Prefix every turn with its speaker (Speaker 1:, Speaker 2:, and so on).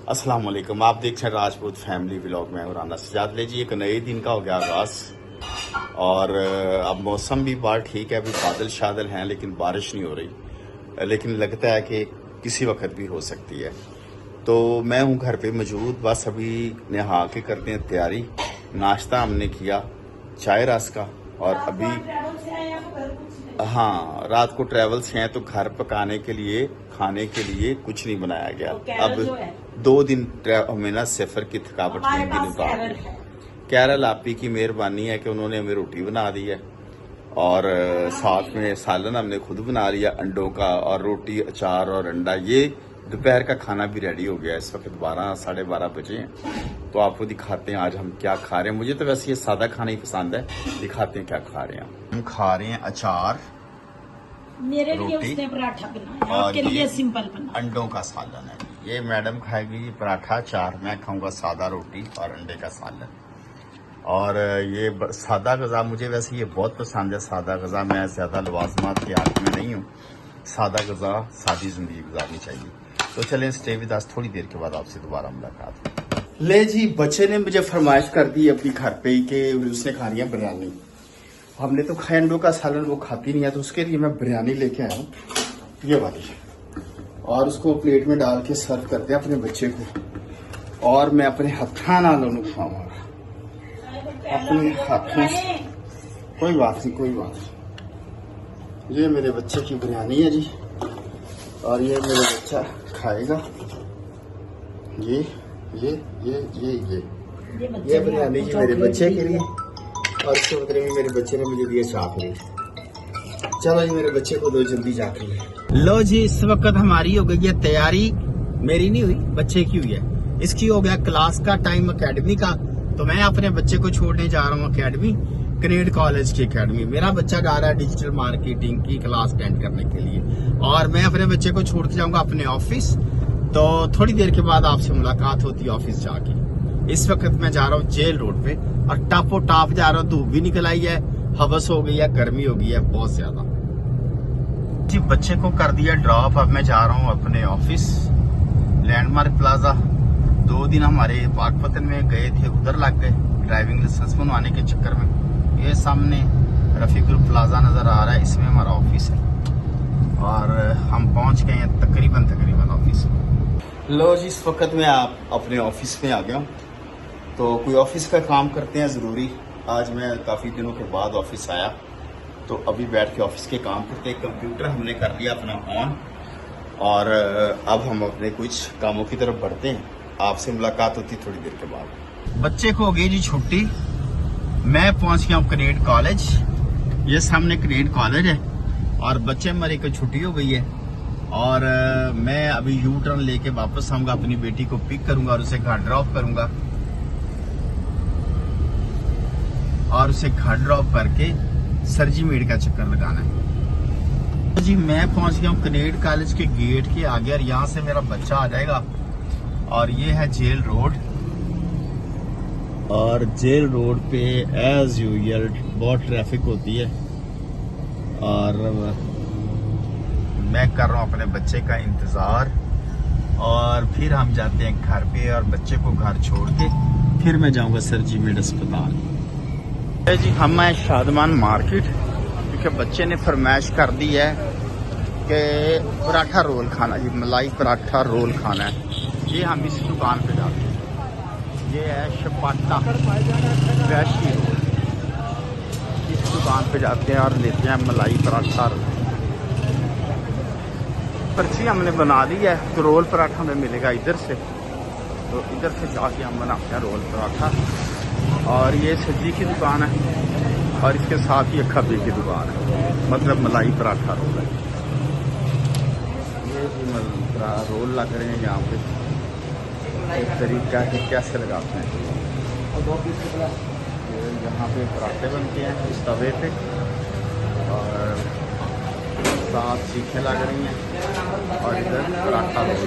Speaker 1: अस्सलाम वालेकुम। आप देख रहे हैं राजपूत फैमिली व्लॉग में। और राना सजाद ले जी, एक नए दिन का हो गया आगाज़। और अब मौसम भी बाहर ठीक है, अभी बादल शादल हैं लेकिन बारिश नहीं हो रही, लेकिन लगता है कि किसी वक्त भी हो सकती है। तो मैं हूँ घर पे मौजूद, बस अभी नहा के करते हैं तैयारी। नाश्ता हमने किया चाय रस का, और अभी हाँ रात को ट्रैवल से हैं तो घर पकाने के लिए खाने के लिए कुछ नहीं बनाया गया। अब 2 दिन हमें ना सफर की थकावट केरल आपी की मेहरबानी है कि उन्होंने हमें रोटी बना दी है, और साथ में सालन हमने खुद बना लिया अंडों का, और रोटी अचार और अंडा। ये दोपहर का खाना भी रेडी हो गया। इस वक्त 12 साढ़े 12 बजे हैं। तो आपको दिखाते हैं आज हम क्या खा रहे हैं। मुझे तो वैसे ये सादा खाना ही पसंद है। दिखाते हैं क्या खा रहे हैं हम खा रहे हैं अचार,
Speaker 2: मेरे लिए उसने पराठा बनाया, आपके लिए सिंपल बना।
Speaker 1: अंडों का सालन है। ये मैडम खाएगी पराठा अचार, मैं खाऊंगा सादा रोटी और अंडे का सालन। और ये सादा गज़ा मुझे वैसे ये बहुत पसंद है। सादा गज़ा, मैं ज़्यादा लवाजमात के आदमी में नहीं हूँ। सादा गज़ा, सादी ज़िंदगी गुजारनी चाहिए। तो चलें स्टे विद अस, थोड़ी देर के बाद आपसे दोबारा मुलाकात। ले जी, बच्चे ने मुझे फरमाइश कर दी अपनी घर पे ही कि उसने खानी है बिरयानी। हमने तो खाया अंडों का सालन, वो खाती नहीं है, तो उसके लिए मैं बिरयानी लेके आया हूँ, ये वाली। और उसको प्लेट में डाल के सर्व करते हैं अपने बच्चे को। और मैं अपने हथा ना लोनू खाऊंगा, अपने हाथों से। कोई बात नहीं, कोई बात नहीं। ये मेरे बच्चे की बिरयानी है जी, और ये मेरा बच्चा खाएगा। ये बिरयानी जी मेरे बच्चे के लिए, और इसके बदले में मेरे बच्चे ने मुझे दिए चॉकलेट। चलो जी, मेरे बच्चे को दो जल्दी जाके। लो जी, इस वक्त हमारी हो गई है तैयारी। मेरी नहीं हुई, बच्चे की हुई है। इसकी हो गया क्लास का टाइम अकेडमी का। तो मैं अपने बच्चे को छोड़ने जा रहा हूँ अकेडमी, कनेड कॉलेज की अकेडमी। मेरा बच्चा जा रहा है डिजिटल मार्केटिंग की क्लास अटेंड करने के लिए, और मैं अपने बच्चे को छोड़ के जाऊंगा अपने ऑफिस। तो थोड़ी देर के बाद आपसे मुलाकात होती है ऑफिस जाके। इस वक्त मैं जा रहा हूँ जेल रोड पे, और टापो टाप जा रहा हूँ। धूप भी निकल आई है, हवस हो गई है, गर्मी हो गई है बहुत ज्यादा जी। बच्चे को कर दिया ड्रॉप, अब मैं जा रहा हूँ अपने ऑफिस लैंडमार्क प्लाजा। 2 दिन हमारे पाकपतन में गए थे, उधर लग गए ड्राइविंग लाइसेंस बनवाने के चक्कर में। ये सामने रफीकुल प्लाजा नजर आ रहा है, इसमें हमारा ऑफिस है, और हम पहुंच गए हैं तकरीबन ऑफिस। लो जी, इस वक्त मैं अपने ऑफिस में आ गया हूँ। तो कोई ऑफिस का काम करते हैं ज़रूरी। आज मैं काफ़ी दिनों के बाद ऑफिस आया, तो अभी बैठ के ऑफिस के काम करते हैं। कंप्यूटर हमने कर लिया अपना ऑन, और अब हम अपने कुछ कामों की तरफ बढ़ते हैं। आपसे मुलाकात होती थोड़ी देर के बाद। बच्चे को हो गई जी छुट्टी, मैं पहुंच गया हूँ कनेड कॉलेज। ये सामने कनेड कॉलेज है, और बच्चे हमारे को छुट्टी हो गई है। और मैं अभी यू टर्न लेके वापस आऊंगा, अपनी बेटी को पिक करूंगा और उसे घर ड्रॉप करूंगा, और उसे घर ड्रॉप करके सरजी मेड का चक्कर लगाना है जी। मैं पहुंच गया हूँ कनेड कॉलेज के गेट के आगे, और यहाँ से मेरा बच्चा आ जाएगा। और ये है जेल रोड, और जेल रोड पे एज यूजुअल बहुत ट्रैफिक होती है। और मैं कर रहा हूँ अपने बच्चे का इंतजार, और फिर हम जाते हैं घर पे, और बच्चे को घर छोड़ के फिर मैं जाऊंगा सरजी मेड अस्पताल जी। हम हैं शादमान मार्केट, क्योंकि बच्चे ने फरमाइश कर दी है कि पराठा रोल खाना जी, मलाई पराठा रोल खाना है। ये हम इस दुकान पे जाते हैं। ये है शपाटा वैशी रोल। इस दुकान पे जाते हैं और लेते हैं मलाई पराठा। पर्ची हमने बना दी है, तो रोल पराठा हमें मिलेगा इधर से। तो इधर से जाके हम बनाते हैं रोल पराठा। और ये सब्जी की दुकान है, और इसके साथ ही खबी की दुकान है, मतलब मलाई पराठा रोल है। ये भी रोल लग रहे हैं यहाँ पे। एक तरीका है कैसे लगाते हैं। यहाँ पे पराठे बनते हैं इस तवे पे, और साथ सीखें लग रही हैं, और इधर पराठा रोल।